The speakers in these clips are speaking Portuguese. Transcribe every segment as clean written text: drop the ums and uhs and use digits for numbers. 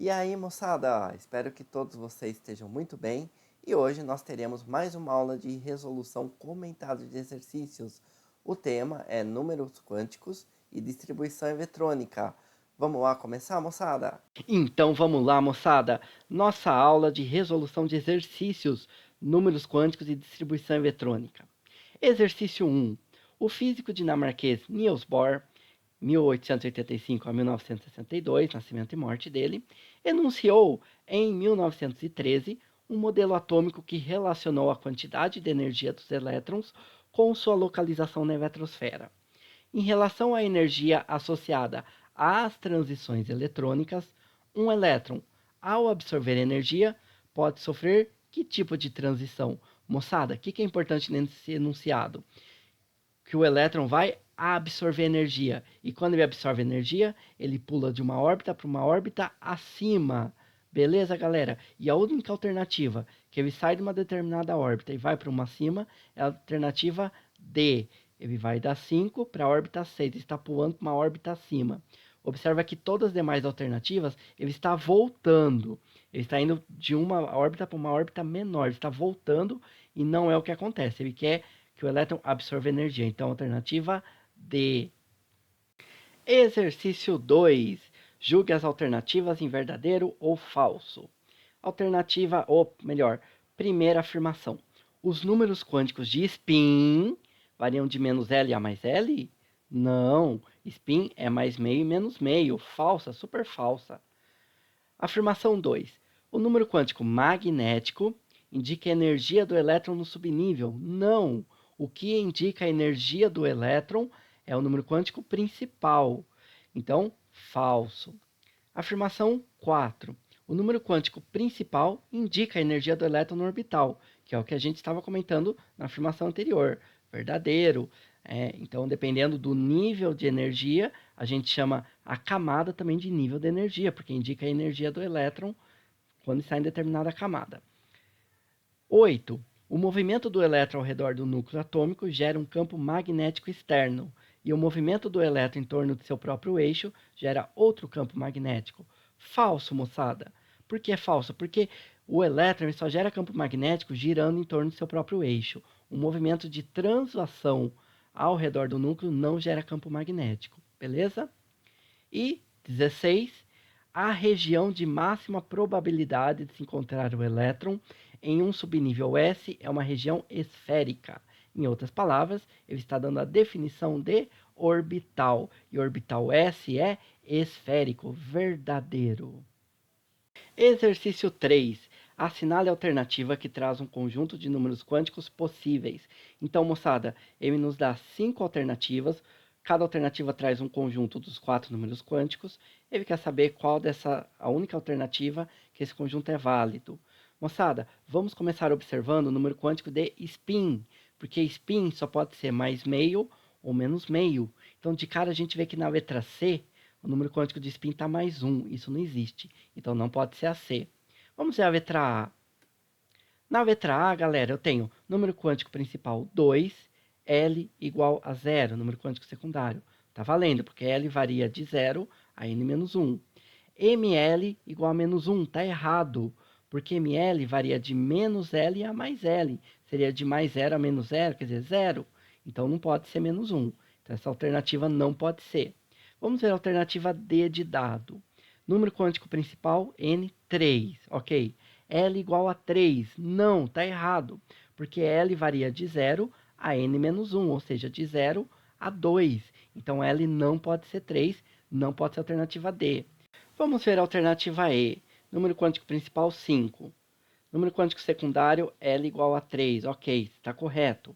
E aí, moçada, espero que todos vocês estejam muito bem. E hoje nós teremos mais uma aula de resolução comentada de exercícios. O tema é números quânticos e distribuição eletrônica. Vamos lá começar, moçada? Então vamos lá, moçada. Nossa aula de resolução de exercícios, números quânticos e distribuição eletrônica. Exercício 1. O físico dinamarquês Niels Bohr, 1885 a 1962, nascimento e morte dele, enunciou em 1913 um modelo atômico que relacionou a quantidade de energia dos elétrons com sua localização na eletrosfera. Em relação à energia associada às transições eletrônicas, um elétron, ao absorver energia, pode sofrer que tipo de transição? Moçada, o que é importante nesse enunciado? Que o elétron vai absorver energia. E quando ele absorve energia, ele pula de uma órbita para uma órbita acima. Beleza, galera? E a única alternativa que ele sai de uma determinada órbita e vai para uma acima é a alternativa D. Ele vai da 5 para a órbita 6, está pulando para uma órbita acima. Observa que todas as demais alternativas, ele está voltando. Ele está indo de uma órbita para uma órbita menor. Ele está voltando e não é o que acontece. Ele quer que o elétron absorve energia. Então, alternativa D. Exercício 2. Julgue as alternativas em verdadeiro ou falso. Alternativa, ou melhor, primeira afirmação. Os números quânticos de spin variam de menos L a mais L? Não, spin é mais meio e menos meio. Falsa, super falsa. Afirmação 2. O número quântico magnético indica a energia do elétron no subnível. Não. O que indica a energia do elétron é o número quântico principal. Então, falso. Afirmação 4. O número quântico principal indica a energia do elétron no orbital, que é o que a gente estava comentando na afirmação anterior. Verdadeiro. Então, dependendo do nível de energia, a gente chama a camada também de nível de energia, porque indica a energia do elétron quando está em determinada camada. 8. O movimento do elétron ao redor do núcleo atômico gera um campo magnético externo, e o movimento do elétron em torno de seu próprio eixo gera outro campo magnético. Falso, moçada. Por que é falso? Porque o elétron só gera campo magnético girando em torno do seu próprio eixo. O movimento de translação ao redor do núcleo não gera campo magnético, beleza? E 16, a região de máxima probabilidade de se encontrar o elétron em um subnível S é uma região esférica. Em outras palavras, ele está dando a definição de orbital. E orbital S é esférico, verdadeiro. Exercício 3. Assinale a alternativa que traz um conjunto de números quânticos possíveis. Então, moçada, ele nos dá 5 alternativas. Cada alternativa traz um conjunto dos 4 números quânticos. Ele quer saber qual dessa a única alternativa que esse conjunto é válido. Moçada, vamos começar observando o número quântico de spin, porque spin só pode ser mais meio ou menos meio. Então, de cara, a gente vê que na letra C, o número quântico de spin está mais 1. Isso não existe. Então não pode ser a C. Vamos ver a letra A. Na letra A, galera, eu tenho número quântico principal 2, L igual a 0, número quântico secundário. Tá valendo, porque L varia de 0 a n menos 1. ML igual a menos 1, tá errado, porque ML varia de menos L a mais L. Seria de mais 0 a menos 0, quer dizer, 0. Então não pode ser menos 1. Então essa alternativa não pode ser. Vamos ver a alternativa D de dado. Número quântico principal, N3. Ok. L igual a 3. Não, está errado. Porque L varia de 0 a N menos 1, ou seja, de 0 a 2. Então L não pode ser 3, não pode ser a alternativa D. Vamos ver a alternativa E. Número quântico principal, 5. Número quântico secundário, L igual a 3. Ok, está correto.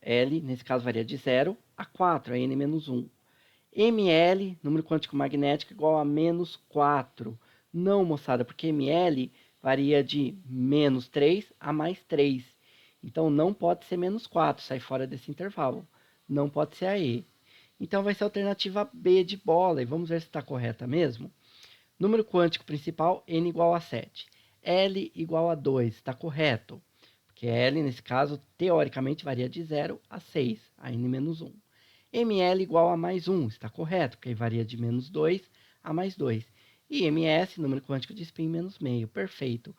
L, nesse caso, varia de 0 a 4, a N menos 1. ML, número quântico magnético, igual a menos 4. Não, moçada, porque ML varia de menos 3 a mais 3. Então, não pode ser menos 4, sai fora desse intervalo. Não pode ser a E. Então, vai ser a alternativa B de bola. E vamos ver se está correta mesmo. Número quântico principal, N igual a 7. L igual a 2, está correto. Porque L, nesse caso, teoricamente, varia de 0 a 6, a N menos 1. ML igual a mais 1, está correto, porque varia de menos 2 a mais 2. E ms, número quântico de spin, menos meio. Perfeito.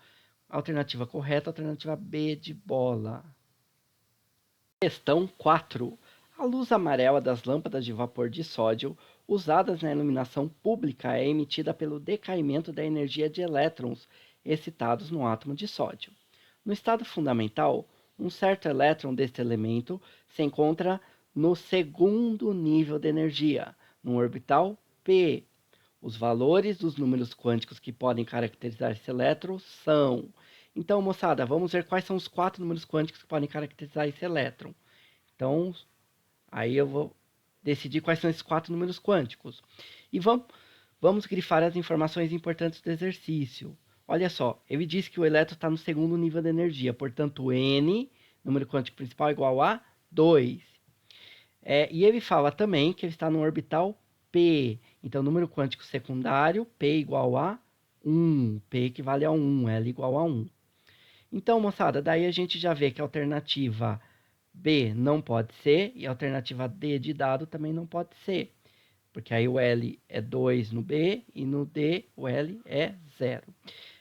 Alternativa correta, alternativa B de bola. Questão 4. A luz amarela das lâmpadas de vapor de sódio usadas na iluminação pública é emitida pelo decaimento da energia de elétrons excitados no átomo de sódio. No estado fundamental, um certo elétron deste elemento se encontra no segundo nível de energia, no orbital p. Os valores dos números quânticos que podem caracterizar esse elétron são... Então, moçada, vamos ver quais são os 4 números quânticos que podem caracterizar esse elétron. Então, aí eu vou decidir quais são esses 4 números quânticos. E vamos grifar as informações importantes do exercício. Olha só, ele diz que o elétron está no segundo nível de energia, portanto, N, número quântico principal, igual a 2. E ele fala também que ele está no orbital P. Então, número quântico secundário, P igual a 1. P equivale a 1, L igual a 1. Então, moçada, daí a gente já vê que a alternativa B não pode ser e a alternativa D de dado também não pode ser. Porque aí o L é 2 no B e no D o L é 0.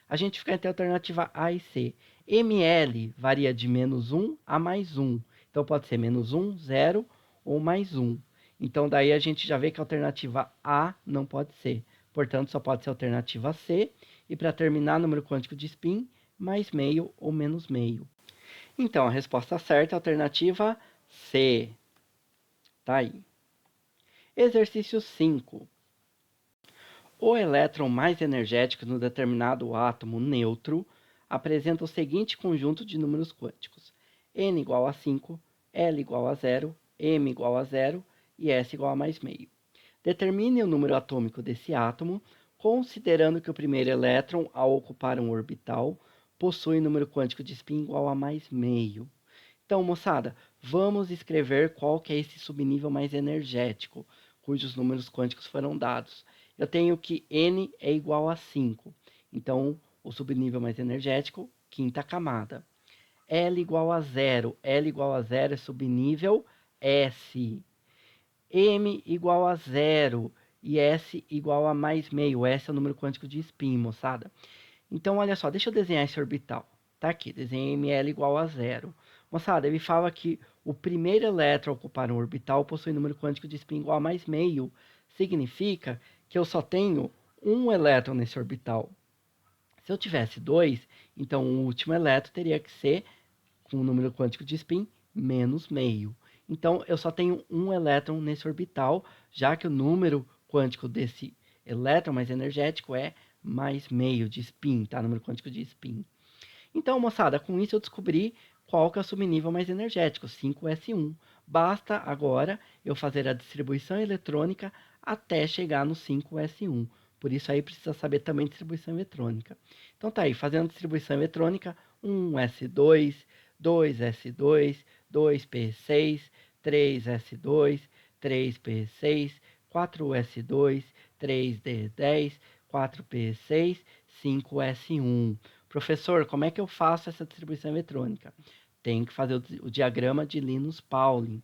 A gente fica entre a alternativa A e C. ML varia de menos 1 a mais 1. Então pode ser menos 1, 0 ou mais 1. Então daí a gente já vê que a alternativa A não pode ser. Portanto, só pode ser a alternativa C. E para terminar, número quântico de spin, mais meio ou menos meio. Então, a resposta certa é a alternativa C. Tá aí. Exercício 5. O elétron mais energético no determinado átomo neutro apresenta o seguinte conjunto de números quânticos: n igual a 5, L igual a 0, M igual a 0 e S igual a mais meio. Determine o número atômico desse átomo, considerando que o primeiro elétron, ao ocupar um orbital, possui número quântico de spin igual a mais meio. Então, moçada, vamos escrever qual que é esse subnível mais energético, cujos números quânticos foram dados. Eu tenho que N é igual a 5. Então, o subnível mais energético, quinta camada. L igual a 0. L igual a 0 é subnível S. M igual a 0 e S igual a mais meio. S é o número quântico de spin, moçada. Então, olha só, deixa eu desenhar esse orbital. Tá aqui, desenhei ML igual a 0. Moçada, ele fala que o primeiro elétron a ocupar um orbital possui número quântico de spin igual a mais meio. Significa que eu só tenho um elétron nesse orbital. Se eu tivesse 2, então o último elétron teria que ser com o número quântico de spin menos meio. Então, eu só tenho um elétron nesse orbital, já que o número quântico desse elétron mais energético é mais meio de spin, tá? Número quântico de spin. Então, moçada, com isso eu descobri qual que é o subnível mais energético, 5s1. Basta agora eu fazer a distribuição eletrônica até chegar no 5s1. Por isso aí precisa saber também distribuição eletrônica. Então tá aí, fazendo distribuição eletrônica, 1s2, 2s2, 2p6, 3s2, 3p6, 4s2, 3d10, 4p6, 5s1. Professor, como é que eu faço essa distribuição eletrônica? Tem que fazer o diagrama de Linus Pauling.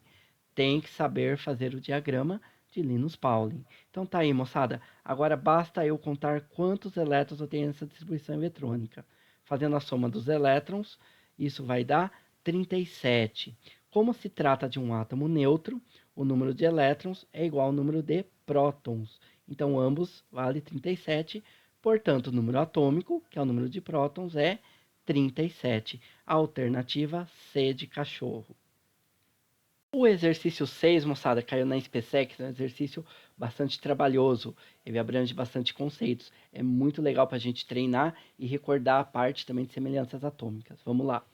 Tem que saber fazer o diagrama de Linus Pauling. Então tá aí, moçada. Agora basta eu contar quantos elétrons eu tenho nessa distribuição eletrônica. Fazendo a soma dos elétrons, isso vai dar 37. Como se trata de um átomo neutro, o número de elétrons é igual ao número de prótons. Então ambos vale 37. Portanto, o número atômico, que é o número de prótons, é 37. A alternativa C de cachorro. O exercício 6, moçada, caiu na SpaceX, é um exercício bastante trabalhoso. Ele abrange bastante conceitos. É muito legal para a gente treinar e recordar a parte também de semelhanças atômicas. Vamos lá.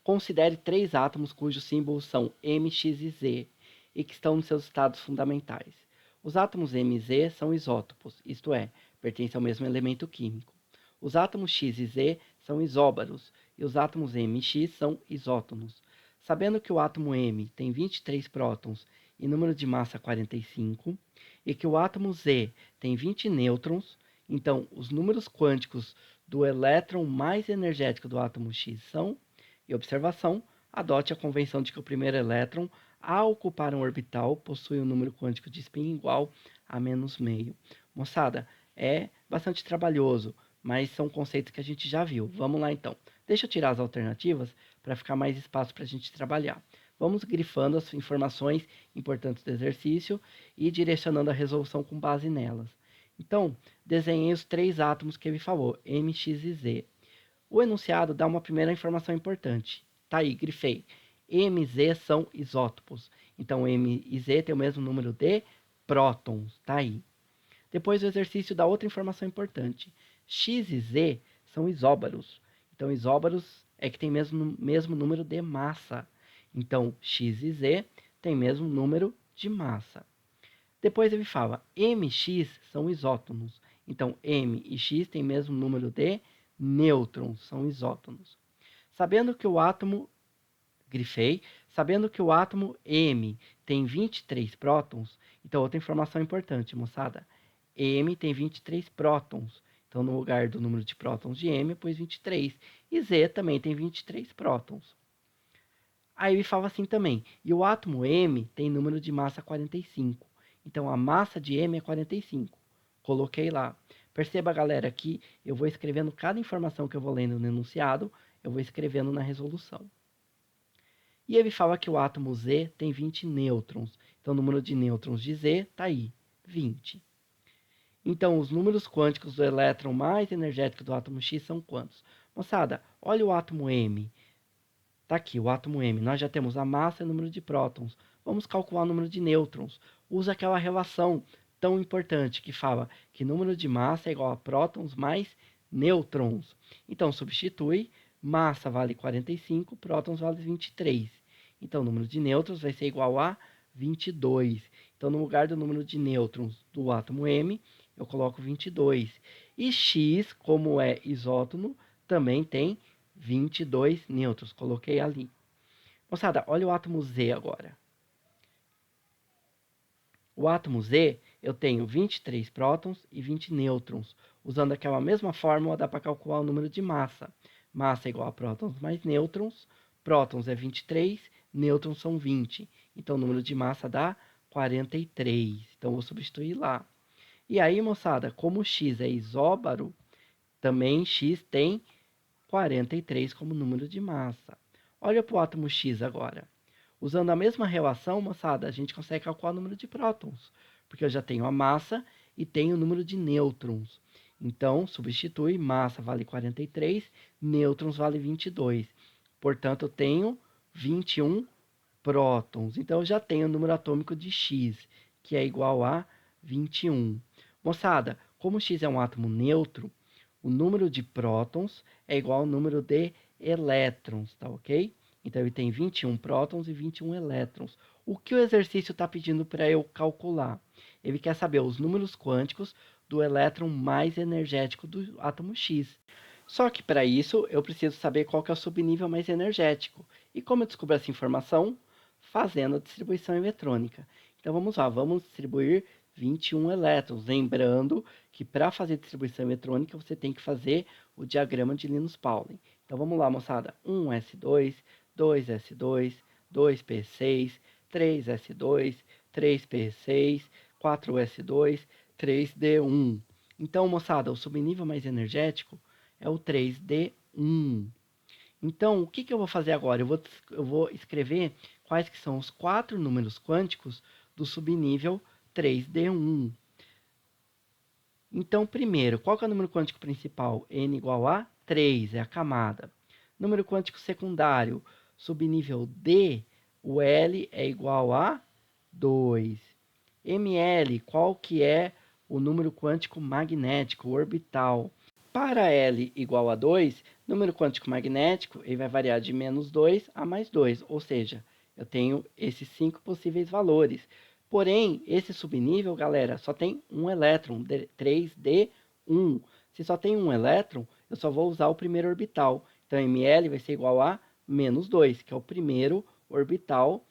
Considere 3 átomos cujos símbolos são M, X e Z e que estão nos seus estados fundamentais. Os átomos M e Z são isótopos, isto é, pertencem ao mesmo elemento químico. Os átomos X e Z são isóbaros e os átomos M e X são isótonos. Sabendo que o átomo M tem 23 prótons e número de massa 45, e que o átomo Z tem 20 nêutrons, então os números quânticos do elétron mais energético do átomo X são, e observação, adote a convenção de que o primeiro elétron, ao ocupar um orbital, possui um número quântico de spin igual a menos meio. Moçada, é bastante trabalhoso, mas são conceitos que a gente já viu. Vamos lá então. Deixa eu tirar as alternativas para ficar mais espaço para a gente trabalhar. Vamos grifando as informações importantes do exercício e direcionando a resolução com base nelas. Então, desenhei os 3 átomos que ele falou, M, X e Z. O enunciado dá uma primeira informação importante. Tá aí, grifei. M e Z são isótopos. Então, M e Z têm o mesmo número de prótons. Tá aí. Depois o exercício dá outra informação importante. X e Z são isóbaros. Então, isóbaros é que tem mesmo número de massa. Então, X e Z têm mesmo número de massa. Depois ele fala, M e X são isótonos. Então, M e X têm mesmo número de nêutrons, são isótonos. Sabendo que o átomo, grifei, sabendo que o átomo M tem 23 prótons, então outra informação importante, moçada. M tem 23 prótons. Então, no lugar do número de prótons de M, eu pus 23. E Z também tem 23 prótons. Aí ele fala assim também, e o átomo M tem número de massa 45. Então, a massa de M é 45. Coloquei lá. Perceba, galera, que eu vou escrevendo cada informação que eu vou lendo no enunciado, eu vou escrevendo na resolução. E ele fala que o átomo Z tem 20 nêutrons. Então, o número de nêutrons de Z está aí, 20. Então, os números quânticos do elétron mais energético do átomo X são quantos? Moçada, olha o átomo M. Está aqui, o átomo M. Nós já temos a massa e o número de prótons. Vamos calcular o número de nêutrons. Usa aquela relação tão importante que fala que número de massa é igual a prótons mais nêutrons. Então, substitui. Massa vale 45, prótons vale 23. Então, o número de nêutrons vai ser igual a 22. Então, no lugar do número de nêutrons do átomo M, eu coloco 22. E X, como é isótono, também tem 22 nêutrons. Coloquei ali. Moçada, olha o átomo Z agora. O átomo Z, eu tenho 23 prótons e 20 nêutrons. Usando aquela mesma fórmula, dá para calcular o número de massa. Massa é igual a prótons mais nêutrons. Prótons é 23, nêutrons são 20. Então, o número de massa dá 43. Então, vou substituir lá. E aí, moçada, como X é isóbaro, também X tem 43 como número de massa. Olha para o átomo X agora. Usando a mesma relação, moçada, a gente consegue calcular o número de prótons, porque eu já tenho a massa e tenho o número de nêutrons. Então, substitui, massa vale 43, nêutrons vale 22. Portanto, eu tenho 21 prótons. Então, eu já tenho o número atômico de X, que é igual a 21. Moçada, como X é um átomo neutro, o número de prótons é igual ao número de elétrons, tá ok? Então, ele tem 21 prótons e 21 elétrons. O que o exercício está pedindo para eu calcular? Ele quer saber os números quânticos do elétron mais energético do átomo X. Só que para isso, eu preciso saber qual que é o subnível mais energético. E como eu descubro essa informação? Fazendo a distribuição eletrônica. Então, vamos lá, vamos distribuir 21 elétrons. Lembrando que para fazer distribuição eletrônica, você tem que fazer o diagrama de Linus-Pauling. Então, vamos lá, moçada. 1s2, 2s2, 2p6, 3s2, 3p6, 4s2, 3d1. Então, moçada, o subnível mais energético é o 3d1. Então, o que eu vou fazer agora? Eu vou escrever quais que são os 4 números quânticos do subnível 3d1. Então, primeiro, qual que é o número quântico principal? N igual a 3, é a camada. Número quântico secundário, subnível D, o L é igual a 2. Ml, qual que é o número quântico magnético, orbital? Para L igual a 2, número quântico magnético ele vai variar de menos 2 a mais 2, ou seja, eu tenho esses 5 possíveis valores. Porém, esse subnível, galera, só tem um elétron, 3d1. Se só tem um elétron, eu só vou usar o primeiro orbital. Então, Ml vai ser igual a menos 2, que é o primeiro orbital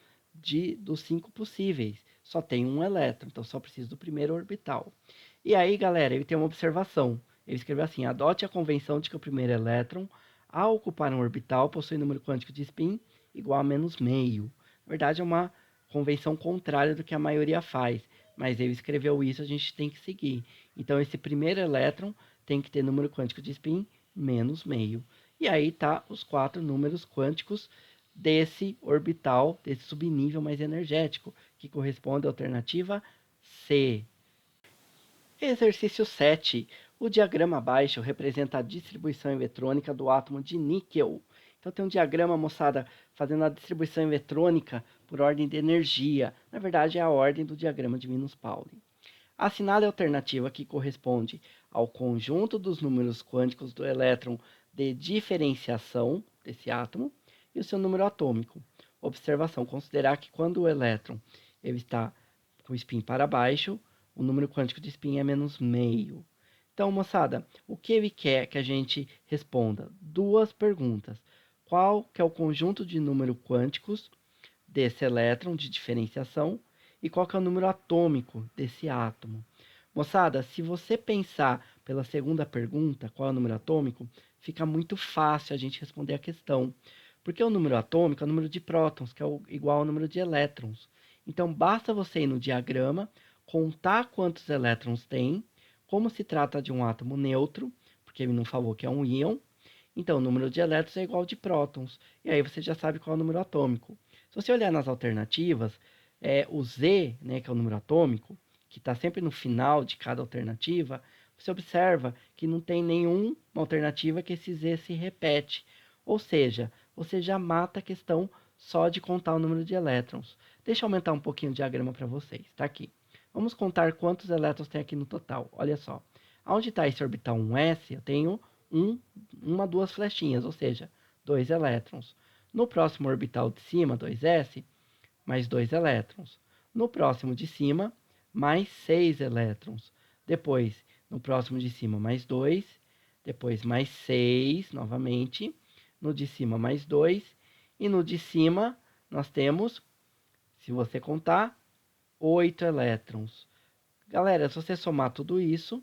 dos 5 possíveis. Só tem um elétron, então só preciso do primeiro orbital. E aí, galera, ele tem uma observação. Ele escreveu assim: adote a convenção de que o primeiro elétron, ao ocupar um orbital, possui número quântico de spin igual a menos meio. Na verdade, é uma convenção contrária do que a maioria faz, mas ele escreveu isso, a gente tem que seguir. Então, esse primeiro elétron tem que ter número quântico de spin menos meio. E aí tá os 4 números quânticos desse orbital, desse subnível mais energético, que corresponde à alternativa C. Exercício 7. O diagrama abaixo representa a distribuição eletrônica do átomo de níquel. Então tem um diagrama, moçada, fazendo a distribuição eletrônica por ordem de energia. Na verdade, é a ordem do diagrama de Minus-Pauling. Assinale a alternativa que corresponde ao conjunto dos números quânticos do elétron de diferenciação desse átomo e o seu número atômico. Observação: considerar que quando o elétron ele está com o spin para baixo, o número quântico de spin é menos meio. Então, moçada, o que ele quer que a gente responda? Duas perguntas. Qual que é o conjunto de números quânticos desse elétron de diferenciação e qual que é o número atômico desse átomo? Moçada, se você pensar pela segunda pergunta, qual é o número atômico, fica muito fácil a gente responder a questão. Porque o número atômico é o número de prótons, que é igual ao número de elétrons. Então, basta você ir no diagrama, contar quantos elétrons tem, como se trata de um átomo neutro, porque ele não falou que é um íon, então o número de elétrons é igual ao de prótons. E aí você já sabe qual é o número atômico. Se você olhar nas alternativas, o Z, né, que é o número atômico, que está sempre no final de cada alternativa, você observa que não tem nenhuma alternativa que esse Z se repete. Ou seja, você já mata a questão só de contar o número de elétrons. Deixa eu aumentar um pouquinho o diagrama para vocês. Está aqui. Vamos contar quantos elétrons tem aqui no total. Olha só. Onde está esse orbital 1s, eu tenho duas flechinhas, ou seja, 2 elétrons. No próximo orbital de cima, 2s, mais 2 elétrons. No próximo de cima, mais 6 elétrons. Depois, no próximo de cima, mais 2. Depois, mais 6 novamente. No de cima, mais 2. E no de cima, nós temos, se você contar, 8 elétrons. Galera, se você somar tudo isso,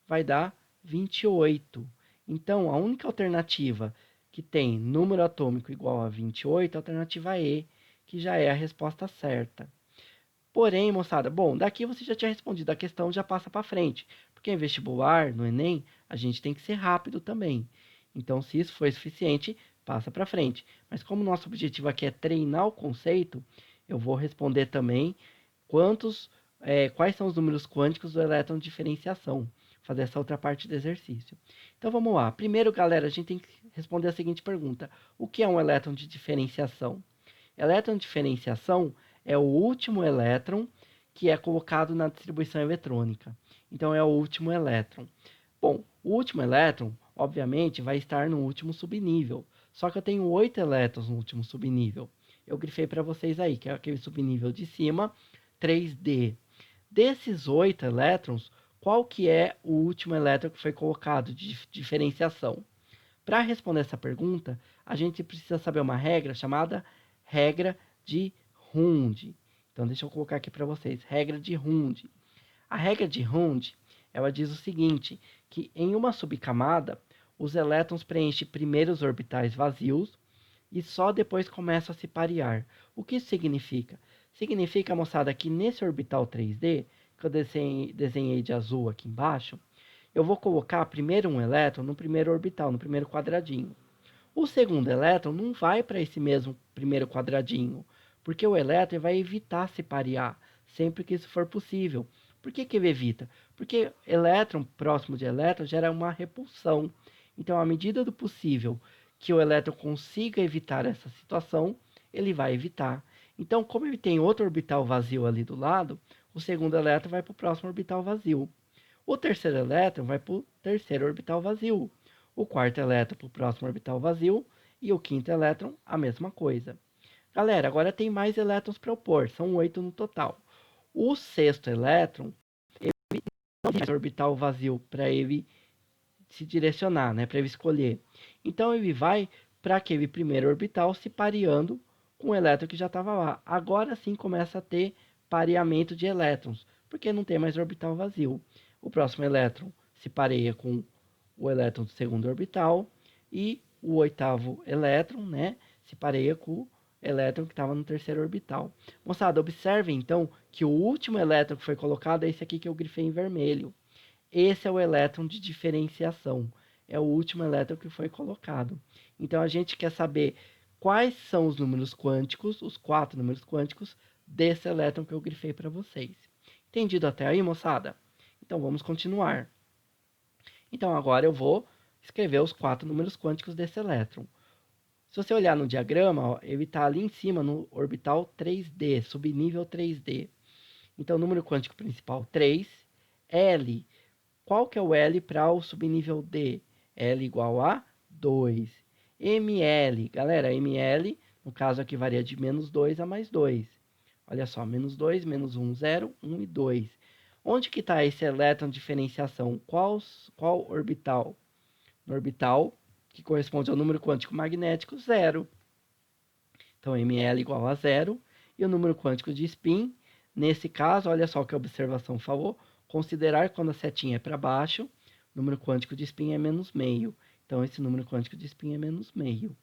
vai dar 28. Então, a única alternativa que tem número atômico igual a 28 é a alternativa E, que já é a resposta certa. Porém, moçada, bom, daqui você já tinha respondido a questão, já passa para frente. Porque em vestibular, no Enem, a gente tem que ser rápido também. Então, se isso for suficiente, passa para frente. Mas como nosso objetivo aqui é treinar o conceito, eu vou responder também quais são os números quânticos do elétron de diferenciação. Fazer essa outra parte do exercício. Então vamos lá. Primeiro, galera, a gente tem que responder a seguinte pergunta: o que é um elétron de diferenciação? Elétron de diferenciação é o último elétron que é colocado na distribuição eletrônica. Então é o último elétron. Bom, o último elétron, obviamente, vai estar no último subnível. Só que eu tenho 8 elétrons no último subnível. Eu grifei para vocês aí, que é aquele subnível de cima, 3D. Desses 8 elétrons, qual que é o último elétron que foi colocado de diferenciação? Para responder essa pergunta, a gente precisa saber uma regra chamada regra de Hund. Então, deixa eu colocar aqui para vocês, regra de Hund. A regra de Hund, ela diz o seguinte, que em uma subcamada, os elétrons preenchem primeiro os orbitais vazios e só depois começam a se parear. O que isso significa? Significa, moçada, que nesse orbital 3D, que eu desenhei de azul aqui embaixo, eu vou colocar primeiro um elétron no primeiro orbital, no primeiro quadradinho. O segundo elétron não vai para esse mesmo primeiro quadradinho, porque o elétron vai evitar se parear, sempre que isso for possível. Por que ele evita? Porque elétron próximo de elétron gera uma repulsão. Então, à medida do possível que o elétron consiga evitar essa situação, ele vai evitar. Então, como ele tem outro orbital vazio ali do lado, o segundo elétron vai para o próximo orbital vazio. O terceiro elétron vai para o terceiro orbital vazio. O quarto elétron para o próximo orbital vazio. E o quinto elétron, a mesma coisa. Galera, agora tem mais elétrons para opor. São 8 no total. O sexto elétron, ele não tem mais orbital vazio para ele se direcionar, né? Para ele escolher. Então, ele vai para aquele primeiro orbital se pareando com o elétron que já estava lá. Agora sim começa a ter pareamento de elétrons, porque não tem mais orbital vazio. O próximo elétron se pareia com o elétron do segundo orbital e o oitavo elétron, né, se pareia com o elétron que estava no terceiro orbital. Moçada, observem então que o último elétron que foi colocado é esse aqui que eu grifei em vermelho. esse é o elétron de diferenciação. É o último elétron que foi colocado. Então, a gente quer saber quais são os números quânticos, os 4 números quânticos, desse elétron que eu grifei para vocês. Entendido até aí, moçada? Então, vamos continuar. Então, agora eu vou escrever os 4 números quânticos desse elétron. Se você olhar no diagrama, ó, ele está ali em cima, no orbital 3D, subnível 3D. Então, número quântico principal 3, L. Qual que é o L para o subnível D? L igual a 2. ML, galera, ML, no caso aqui varia de menos 2 a mais 2. Olha só, menos 2, menos 1, 0, 1 e 2. Onde que está esse elétron de diferenciação? Qual orbital? No orbital que corresponde ao número quântico magnético 0. Então, ML igual a 0. E o número quântico de spin, nesse caso, olha só o que a observação falou, considerar quando a setinha é para baixo, o número quântico de spin é menos meio. Então, esse número quântico de spin é menos meio.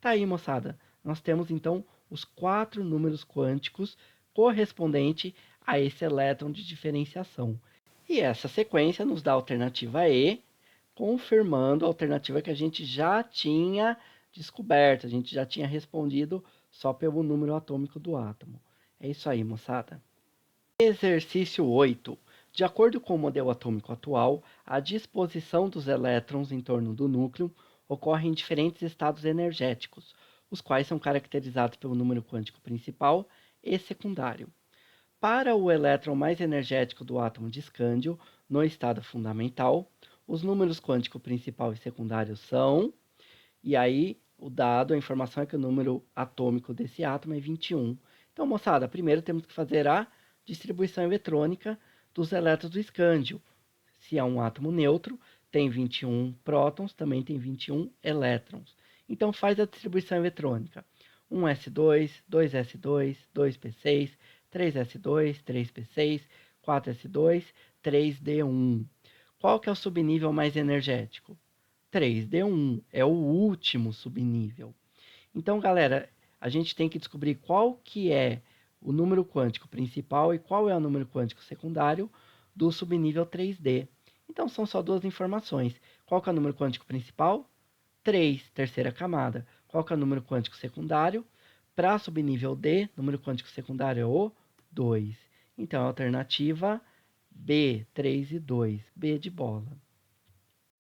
Tá aí, moçada. Nós temos, então, os 4 números quânticos correspondentes a esse elétron de diferenciação. E essa sequência nos dá a alternativa E, confirmando a alternativa que a gente já tinha descoberto, a gente já tinha respondido só pelo número atômico do átomo. É isso aí, moçada. Exercício 8. De acordo com o modelo atômico atual, a disposição dos elétrons em torno do núcleo ocorre em diferentes estados energéticos, os quais são caracterizados pelo número quântico principal e secundário. Para o elétron mais energético do átomo de escândio, no estado fundamental, os números quântico principal e secundário são, e aí o dado, a informação é que o número atômico desse átomo é 21. Então, moçada, primeiro temos que fazer a distribuição eletrônica dos elétrons do escândio. Se é um átomo neutro, tem 21 prótons, também tem 21 elétrons. Então, faz a distribuição eletrônica. 1s2, 2s2, 2p6, 3s2, 3p6, 4s2, 3d1. Qual que é o subnível mais energético? 3D1 é o último subnível. Então, galera, a gente tem que descobrir qual que é o número quântico principal e qual é o número quântico secundário do subnível 3D. Então, são só duas informações. Qual que é o número quântico principal? 3, terceira camada. Qual que é o número quântico secundário? Para subnível D, número quântico secundário é o 2. Então, a alternativa B, 3 e 2. B de bola.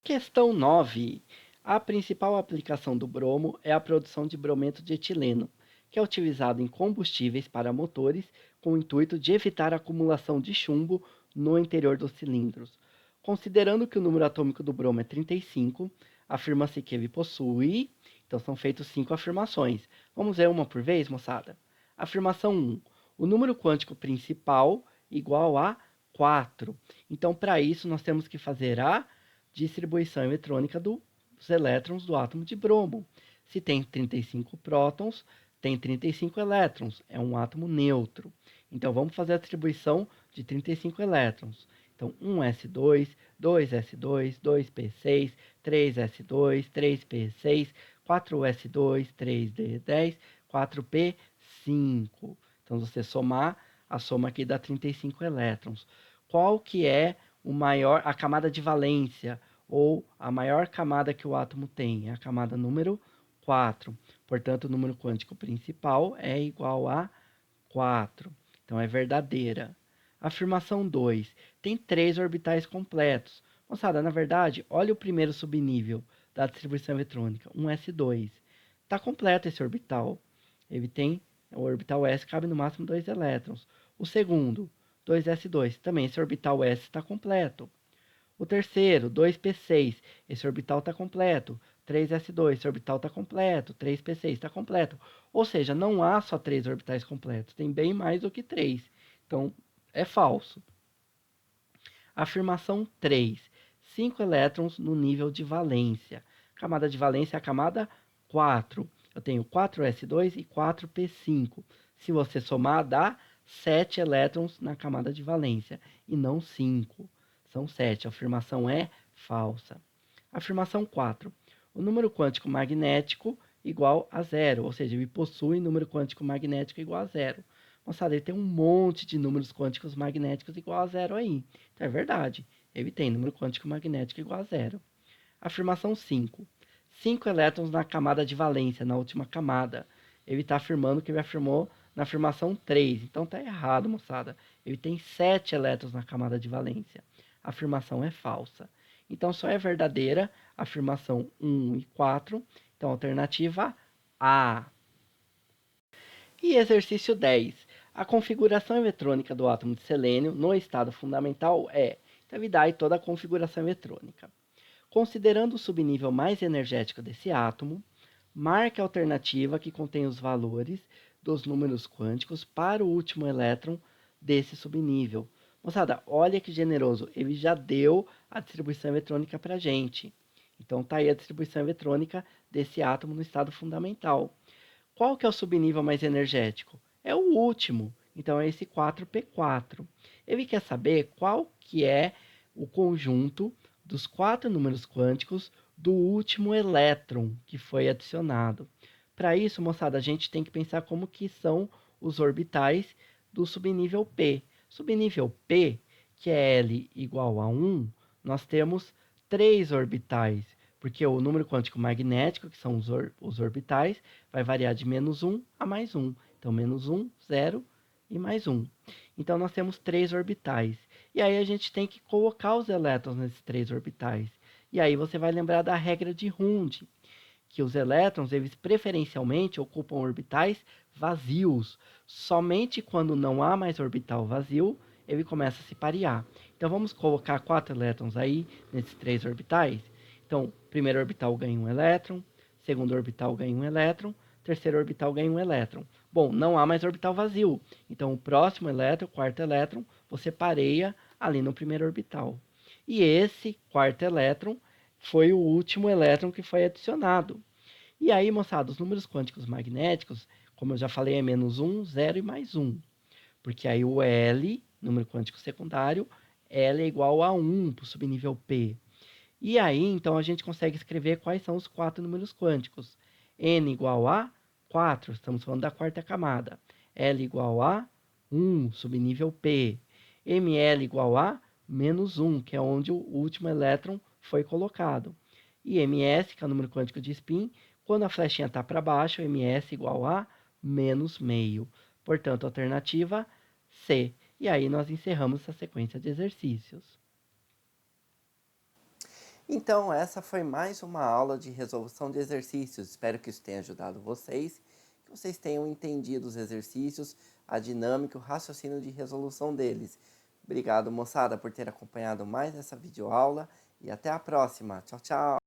Questão 9. A principal aplicação do bromo é a produção de brometo de etileno, que é utilizado em combustíveis para motores com o intuito de evitar a acumulação de chumbo no interior dos cilindros. Considerando que o número atômico do bromo é 35, afirma-se que ele possui... Então, são feitas 5 afirmações. Vamos ver uma por vez, moçada? Afirmação 1. O número quântico principal igual a 4. Então, para isso, nós temos que fazer a distribuição eletrônica dos elétrons do átomo de bromo. Se tem 35 prótons, tem 35 elétrons. É um átomo neutro. Então, vamos fazer a distribuição de 35 elétrons. Então, 1s2, 2s2, 2p6, 3s2, 3p6, 4s2, 3d10, 4p5. Então, se você somar, a soma aqui dá 35 elétrons. Qual que é a camada de valência, ou a maior camada que o átomo tem? É a camada número 4. Portanto, o número quântico principal é igual a 4. Então, é verdadeira. Afirmação 2. Tem 3 orbitais completos. Moçada, na verdade, olha o primeiro subnível da distribuição eletrônica, 1s2. Está completo esse orbital. Ele tem, o orbital S cabe no máximo 2 elétrons. O segundo, 2s2, também esse orbital S está completo. O terceiro, 2p6, esse orbital está completo. 3s2, esse orbital está completo. 3p6 está completo. Ou seja, não há só 3 orbitais completos, tem bem mais do que 3. Então, é falso. Afirmação 3. 5 elétrons no nível de valência. A camada de valência é a camada 4. Eu tenho 4s2 e 4p5. Se você somar, dá 7 elétrons na camada de valência, e não 5. São 7. A afirmação é falsa. Afirmação 4. O número quântico magnético igual a 0, ou seja, ele possui número quântico magnético igual a 0. Moçada, ele tem um monte de números quânticos magnéticos igual a 0 aí. Então é verdade. Ele tem número quântico magnético igual a zero. Afirmação 5. 5 elétrons na camada de valência, na última camada. Ele está afirmando que ele afirmou na afirmação 3. Então está errado, moçada. Ele tem 7 elétrons na camada de valência. A afirmação é falsa. Então só é verdadeira a afirmação 1 e 4. Então alternativa A. E exercício 10. A configuração eletrônica do átomo de selênio no estado fundamental é. Então ele dá aí toda a configuração eletrônica. Considerando o subnível mais energético desse átomo, marque a alternativa que contém os valores dos números quânticos para o último elétron desse subnível. Moçada, olha que generoso, ele já deu a distribuição eletrônica para a gente. Então está aí a distribuição eletrônica desse átomo no estado fundamental. Qual que é o subnível mais energético? É o último, então é esse 4p4. Ele quer saber qual que é o conjunto dos 4 números quânticos do último elétron que foi adicionado. Para isso, moçada, a gente tem que pensar como que são os orbitais do subnível P. Subnível P, que é L igual a 1, nós temos 3 orbitais, porque o número quântico magnético, que são os orbitais, vai variar de menos 1 a mais 1. Então, menos 1, 0 e mais 1. Então, nós temos 3 orbitais. E aí, a gente tem que colocar os elétrons nesses 3 orbitais. E aí, você vai lembrar da regra de Hund, que os elétrons, eles preferencialmente ocupam orbitais vazios. Somente quando não há mais orbital vazio, ele começa a se parear. Então, vamos colocar 4 elétrons aí, nesses 3 orbitais. Então, primeiro orbital ganha um elétron, segundo orbital ganha um elétron, terceiro orbital ganha um elétron. Bom, não há mais orbital vazio. Então, o próximo elétron, o quarto elétron, você pareia ali no primeiro orbital. E esse quarto elétron foi o último elétron que foi adicionado. E aí, moçada, os números quânticos magnéticos, como eu já falei, é menos 1, 0 e mais 1. Porque aí o L, número quântico secundário, L é igual a 1 para o subnível P. E aí, então, a gente consegue escrever quais são os 4 números quânticos. N igual a 4, estamos falando da quarta camada. L igual a 1, subnível P. ML igual a menos 1, que é onde o último elétron foi colocado. E MS, que é o número quântico de spin, quando a flechinha está para baixo, MS igual a menos meio. Portanto, alternativa C. E aí nós encerramos essa sequência de exercícios. Então, essa foi mais uma aula de resolução de exercícios. Espero que isso tenha ajudado vocês, que vocês tenham entendido os exercícios, a dinâmica, o raciocínio de resolução deles. Obrigado, moçada, por ter acompanhado mais essa videoaula e até a próxima. Tchau, tchau!